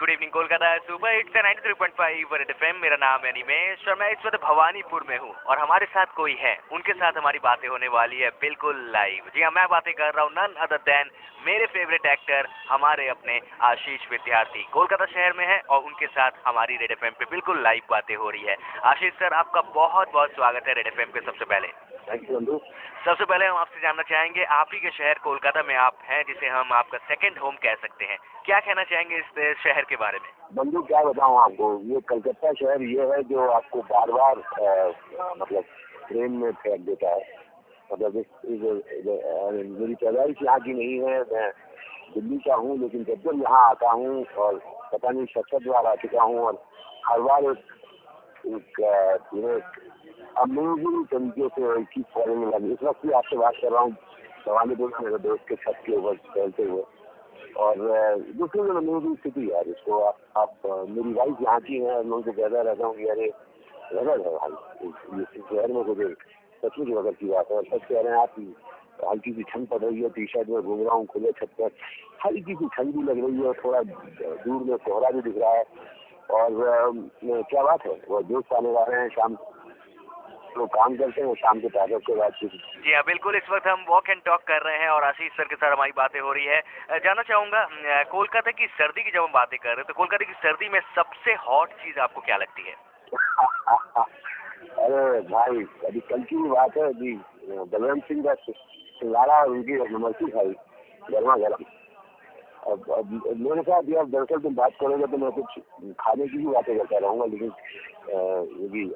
Good evening Kolkata super hits 93.5 red FM. मेरा नाम है निमेश और मैं इस वक्त भवानीपुर में हूँ और हमारे साथ कोई है, उनके साथ हमारी बातें होने वाली है बिल्कुल लाइव। जी हाँ, मैं बातें कर रहा हूँ नन अदर देन मेरे फेवरेट एक्टर, हमारे अपने आशीष विद्यार्थी कोलकाता शहर में है और उनके साथ हमारी रेड एफएम पे बिल्कुल लाइव बातें हो रही है। आशीष सर, आपका बहुत बहुत स्वागत है रेड एफएम पे। सबसे पहले सबसे पहले हम आपसे जानना चाहेंगे, आप ही के शहर कोलकाता में आप हैं, जिसे हम आपका सेकंड होम कह सकते हैं। क्या कहना चाहेंगे इस शहर के बारे में? बंधु, क्या बताऊं आपको, ये कलकत्ता शहर ये है जो आपको बार बार मतलब ट्रेन में फेंक देता है। मतलब मेरी पैदाइश यहाँ की नहीं है, मैं दिल्ली का हूँ, लेकिन जब जब यहाँ आता हूँ और पता नहीं 7 बार आ चुका हूँ और हर बार एक अमेजिंग तरीके से चीज फॉलोइंग लगी। इस वक्त भी आपसे बात कर रहा हूँ भवानीपुर में मेरे दोस्त के छत के ऊपर टहलते हुए, और दूसरी मेरी स्थिति यार, इसको आप मेरी वाइफ यहाँ की है, मैं उनको कहता रहता हूँ कि अरे गजब है भाई, इस शहर में मुझे सचमुच गजब की बात है। और सच कह रहे हैं आप, हल्की सी ठंड पड़ रही है, टी शर्ट में घूम रहा हूँ खुले छत पर, हल्की सी ठंड भी लग रही है, थोड़ा दूर में कोहरा भी दिख रहा है। और क्या बात है, वो दोस्त आने वाले हैं, शाम लोग काम करते हैं, शाम के ताकत के बाद। जी हाँ, बिल्कुल। इस वक्त हम वॉक एंड टॉक कर रहे हैं और आशीष सर के साथ हमारी बातें हो रही है। जानना चाहूंगा, कोलकाता की सर्दी की जब हम बातें कर रहे हैं तो कोलकाता की सर्दी में सबसे हॉट चीज आपको क्या लगती है? अरे भाई, अभी कल की बात है, अभी बलवंत सिंह का सिंगारा और उनकी नमस्ती खाई गर्मा गर्म। अब मेरे साथ यार, दरअसल तुम बात करोगे तो मैं कुछ खाने की भी बातें करता रहूँगा, लेकिन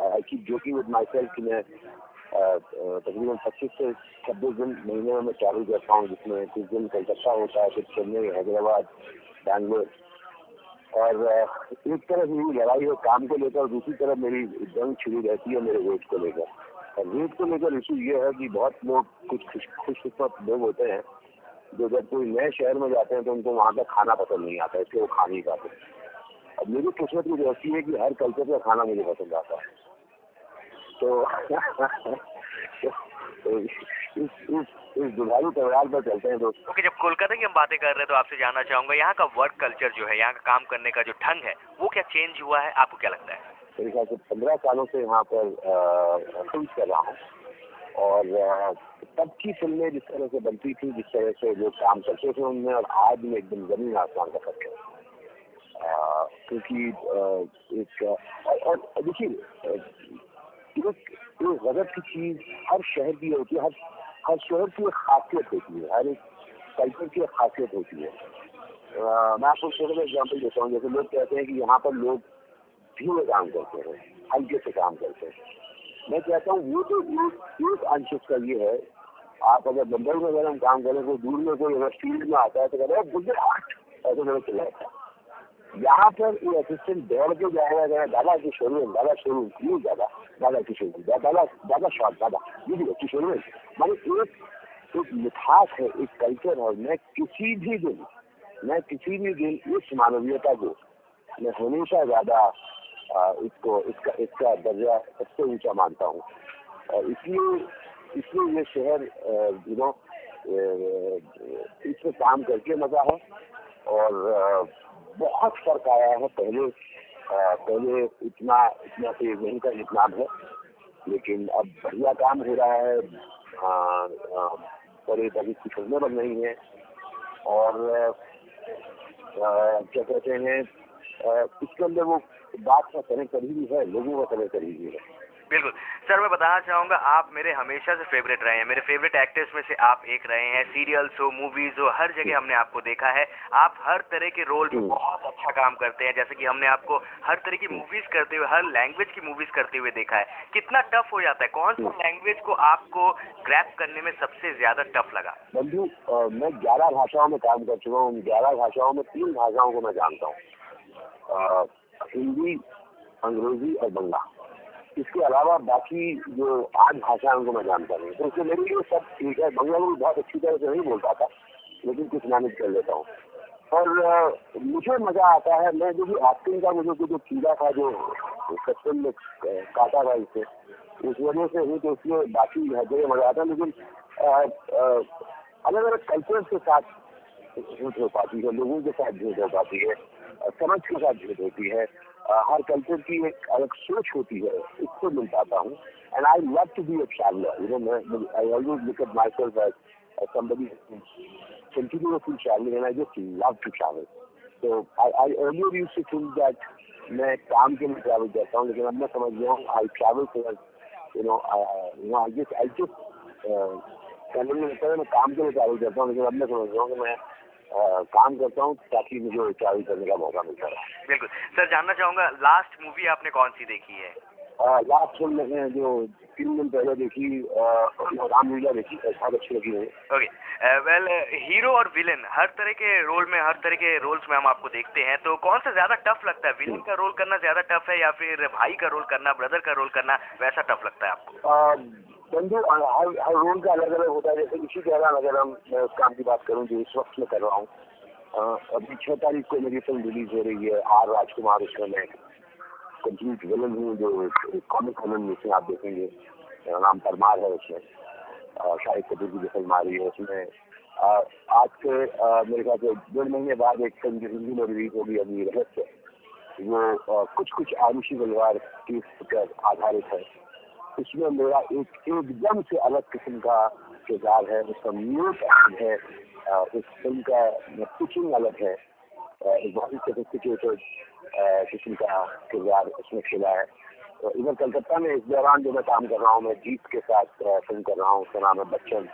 I keep joking with my self कि मैं तकरीबन 25 से 26 दिन महीने में मैं ट्रैवल करता हूँ, जिसमें कुछ दिन कलकत्ता होता है, फिर चेन्नई, हैदराबाद, बैंगलोर। और एक तरफ मेरी लड़ाई है काम को लेकर, दूसरी तरफ मेरी जंग छिड़ी रहती है मेरे वेट को लेकर। और वेट को लेकर इशू ये है कि बहुत लोग, कुछ खुशकिस्मत लोग होते हैं जो जब कोई नए शहर में जाते हैं तो उनको वहाँ का खाना पसंद नहीं आता है, इसलिए वो खा नहीं पाते। अब मेरी किस्मत मुझे ऐसी है कि हर कल्चर का खाना मुझे पसंद आता है। तो इस दुधारू त्यौहार पर चलते हैं दोस्तों। ओके, जब कोलकाता की हम बातें कर रहे हैं तो आपसे जानना चाहूंगा, यहाँ का वर्क कल्चर जो है, यहाँ का काम करने का जो ढंग है, वो क्या चेंज हुआ है? आपको क्या लगता है? मेरे ख्याल से 15 सालों से यहाँ पर फिल्म कर रहा हूँ, और तब की फिल्में जिस तरह से बनती थी, जिस तरह से लोग काम करते थे उनमें, और आज में एकदम जमीन आसमान का फर्क है। क्योंकि और देखिए, एक गजब की चीज हर शहर की होती है, हर शहर की एक खासियत होती है, हर एक कल्चर की एक खासियत होती है। मैं आपको छोटा सा एग्जाम्पल देता हूँ। जैसे लोग कहते हैं कि यहाँ पर लोग धीरे काम करते हैं, हल्के से काम करते हैं। मैं कहता हूँ वो तो एक अंश का ये है। आप अगर बम्बई में अगर हम काम करें, तो दूर में कोई अगर फील्ड में आता है तो कहते हैं गुजरात, ऐसे मेरे चिल्लाता है। यहाँ पर ये असिस्टेंट दौड़ के जाएगा, दादा की शोरूम, दादा शोरूम, क्यों दादा की शोरूम, दादा शॉट, दादा ये की शोरूम। मतलब एक मिठास है, एक कल्चर है। मैं किसी भी दिन इस मानवीयता को मैं हमेशा ज्यादा इसका दर्जा सबसे ऊंचा मानता हूँ। और इसलिए ये शहर इसमें काम करके मजा है। और बहुत फर्क आया है। पहले इतना तेज नहीं था जितना अब है, लेकिन अब बढ़िया काम हो रहा है। बड़े बड़ी की फिल्में बन रही हैं, और क्या कहते हैं, इसके अंदर वो बात का कनेक्ट भी है, लोगों का कनेक्ट भी है। बिल्कुल सर, मैं बताना चाहूंगा, आप मेरे हमेशा से फेवरेट रहे हैं। मेरे फेवरेट एक्टर्स में से आप एक रहे हैं। सीरियल्स हो, मूवीज हो, हर जगह हमने आपको देखा है। आप हर तरह के रोल में बहुत अच्छा काम करते हैं। जैसे कि हमने आपको हर तरह की मूवीज करते हुए, हर लैंग्वेज की मूवीज करते हुए देखा है। कितना टफ हो जाता है? कौन सा लैंग्वेज को आपको ग्रैप करने में सबसे ज्यादा टफ लगा? बंधु, मैं 11 भाषाओं में काम कर चुका हूँ। 11 भाषाओं में 3 भाषाओं को मैं जानता हूँ, हिंदी, अंग्रेजी और बंगला। इसके अलावा बाकी जो 8 भाषाएं उनको मैं जानता नहीं। तो इसलिए मेरे लिए सब ठीक है। बंगला भी बहुत अच्छी तरह से नहीं बोल पाता, लेकिन कुछ मैनेज कर लेता हूँ। और मुझे मजा आता है। मैं जो भी एक्टिंग का मुझे जो कीड़ा था, जो सचिन में काटा था इसे, उस वजह से हूँ, तो इसलिए बाकी हर जगह मजा आता है। लेकिन अलग अलग कल्चर के साथ झूठ हो पाती है, लोगों के साथ झूठ हो पाती है। समझ के साथ भेद होती है, हर कल्चर की एक अलग सोच होती है, उससे मिल पाता हूँ. And I love to be a traveller, you know. I always look at myself as somebody continuously traveling, and I just love to travel. So I earlier used to think that मैं काम के लिए travel करता हूँ, लेकिन अब मैं समझ गया हूँ I travel for I just कहने में लगता है मैं काम के लिए ट्रैवल करता हूँ, लेकिन अब मैं समझ रहा हूँ कि मैं काम करता हूँ ताकि मुझे ट्रैवल करने का मौका मिलता रहा. बिल्कुल सर, जानना चाहूंगा लास्ट मूवी आपने कौन सी देखी है? लास्ट फिल्म मैंने जो 3 दिन पहले देखी, रामलीला देखी, बहुत अच्छी लगी मुझे. ओके, वेल हीरो और विलेन हर तरह के रोल्स में हम आपको देखते हैं, तो कौन सा ज्यादा टफ लगता है? विलेन का रोल करना ज्यादा टफ है या फिर भाई का रोल करना, ब्रदर का रोल करना वैसा टफ लगता है आपको? बंधु हर रोल का अलग अलग होता है. जैसे इसी दौरान अगर मैं उस काम की बात करूँ जो इस वक्त में कर रहा हूँ, अभी 6 तारीख को मेरी फिल्म रिलीज हो रही है आर राजकुमार. उसमें मैं कंप्लीट विलन हूँ, जो कॉमिक विलन जिसमें आप देखेंगे. नाम परमार है उसमें. शाहिद कपूर की जो फिल्म आ रही है उसमें आज से मेरे ख्याल से 1.5 महीने बाद एक फिल्म जो हिंदी में रिलीज होगी अभी रहस्य, वो कुछ आरुषि बलवार की पर आधारित है. इसमें मेरा एकदम से अलग किस्म का किरदार है, उसका म्यूट अलग है, उस फिल्म का पिचिंग अलग है, एक बहुत ही सोफिस्टिकेटेड किस्म का किरदार उसमें खिला है. तो इधर कलकत्ता में इस दौरान जो मैं काम कर रहा हूँ, मैं जीत के साथ फिल्म कर रहा हूँ, उसका नाम है बच्चन.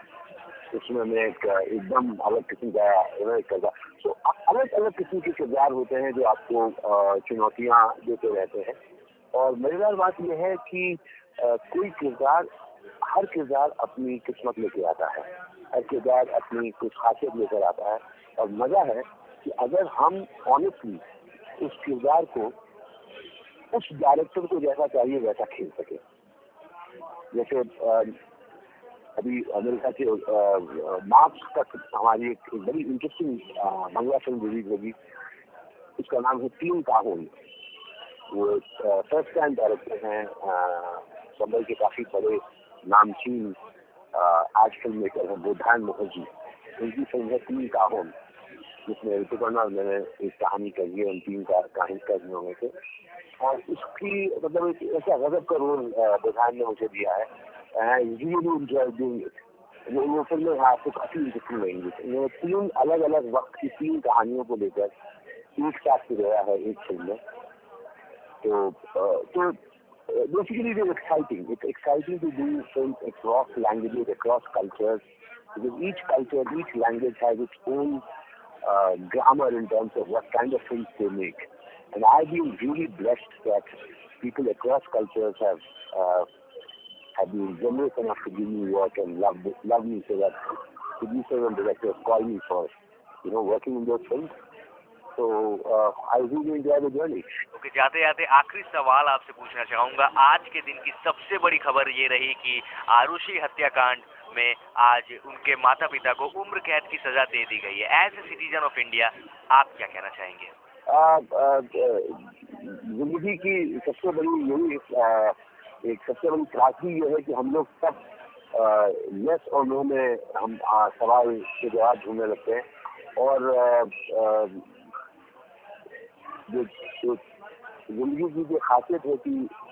उसमें मैं एकदम अलग किस्म का किरदार. तो अलग अलग किस्म के किरदार होते हैं जो आपको चुनौतियाँ देते रहते हैं. और मजेदार बात यह है कि हर किरदार अपनी किस्मत लेके आता है, हर किरदार अपनी कुछ खासियत लेकर आता है. और मजा है कि अगर हम ऑनेस्टली उस किरदार को उस डायरेक्टर को जैसा चाहिए वैसा खेल सके. जैसे अभी अमेरिका के मार्च तक हमारी एक बड़ी इंटरेस्टिंग बांग्ला फिल्म रिलीज होगी, उसका नाम है 3 काहुन. वो फर्स्ट टाइम डायरेक्टर हैं, मुंबई के काफी बड़े नामचीन आज फिल्म मेकर हैं बुधान मुखर्जी. उनकी फिल्म है 3 काहुन, जिसमें ऋतुपर्णा और मैंने एक कहानी कही है उन 3 कहानियों में से. और उसकी मतलब एक ऐसा गजब का रोल बुधान ने मुझे दिया है. वो फिल्में आपको काफी इंटरेस्टिंग लगेंगी. 3 अलग अलग वक्त की 3 कहानियों को लेकर एक साथ गया है एक फिल्म में. तो basically it is exciting. It's exciting to do films across languages, across cultures, because each culture, each language has its own grammar in terms of what kind of films they make. And I've been really blessed that people across cultures have been generous enough to give me work and love me, so that producers and directors call me for working in those films. So I really enjoy the journey. Okay, जाते जाते आखिरी सवाल आपसे पूछना चाहूंगा. आज के दिन की सबसे बड़ी खबर ये रही कि आरुषि हत्याकांड में आज उनके माता पिता को उम्र कैद की सजा दे दी गई है. As a citizen of India आप क्या कहना चाहेंगे? जिंदगी की सबसे बड़ी एक सबसे बड़ी त्रासदी ये है कि हम लोग सब यस और नो में हम सवाल के जवाब ढूंढने लगते हैं. और जो जिंदगी की जो खासियत होती,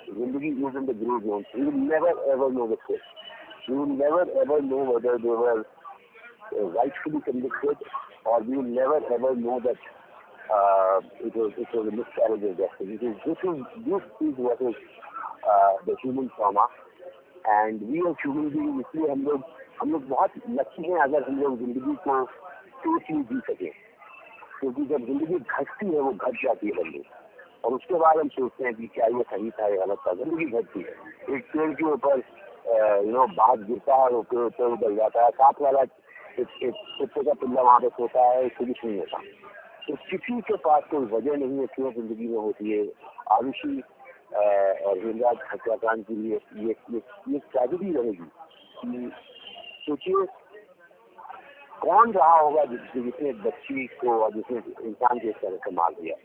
जिंदगी is in the grey zone. You will never ever know the truth. You will never ever know whether they were rightfully convicted, or we will never ever know that it was a miscarriage of justice. This is what is the human trauma, and we as human beings, इसलिए हम लोग बहुत lucky हैं अगर हम लोग जिंदगी को सेफली जी सके. क्योंकि जब जिंदगी घटती है वो घट जाती है बंदी, और उसके बाद हम सोचते हैं कि क्या ये सही था या गलत था. जिंदगी घटती है. एक पेड़ के ऊपर बात गिरता है, वो पेड़ उगल जाता है. साथ वाला एक कुत्ते का पिल्ला वहाँ पे सोता है, उसको कुछ नहीं होता. तो किसी के पास कोई वजह नहीं है क्यों जिंदगी में होती है. आरुषि और हिंदाज हत्याकांड के लिए ये ट्रेजेडी रहेगी. सोचिए कौन रहा होगा जिसने बच्ची को और जिसने इंसान के इस तरह से मार दिया.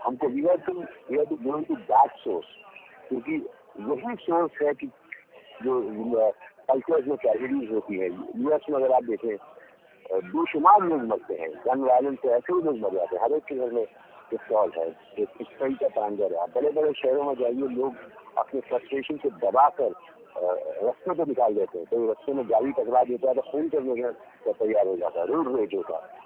हमको we have to go into that source, क्योंकि वही सोर्स है कि जो कल्चर्स में ट्रेजेडीज होती है. यूएस में अगर आप देखें बेशुमार लोग मरते हैं. गन वायलेंस से ऐसे ही लोग मर जाते हैं. हर एक के घर में पिस्तौल है, एक पिस्तौल का तांगर है। बड़े बड़े शहरों में जाइए, लोग अपने फ्रस्ट्रेशन को दबाकर रास्ते पे निकाल देते हैं। तो रास्ते में गाड़ी टकरा देता है तो खून करने का तैयार हो जाता है, रोड रेज होता है।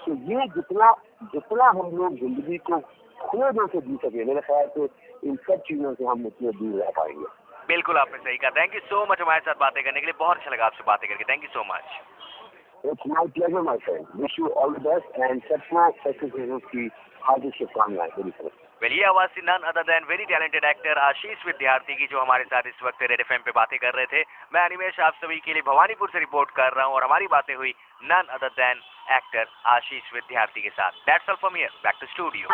तो ये जितना जितना हम लोग जिंदगी को खुले दिल से जी सके, मेरे ख्याल से इन सब चीजों से हम उतने दूर रह पाएंगे। बिल्कुल आपने सही कहा। थैंक यू सो मच हमारे साथ बातें करने के लिए, बहुत अच्छा लगा आपसे बातें करके। Thank you so much. It's my pleasure, my friend. Wish you all the best and सबको सक्सेस की हार्दिक शुभकामनाएं मेरी तरफ। वेल ये आवाज थी none other than very talented actor Ashish Vidyarthi की, जो हमारे साथ इस वक्त रेड एफएम पे बातें कर रहे थे। मैं अनिमेश आप सभी के लिए भवानीपुर से रिपोर्ट कर रहा हूँ और हमारी बातें हुई none other than actor Ashish Vidyarthi के साथ। That's all from here, back to studio.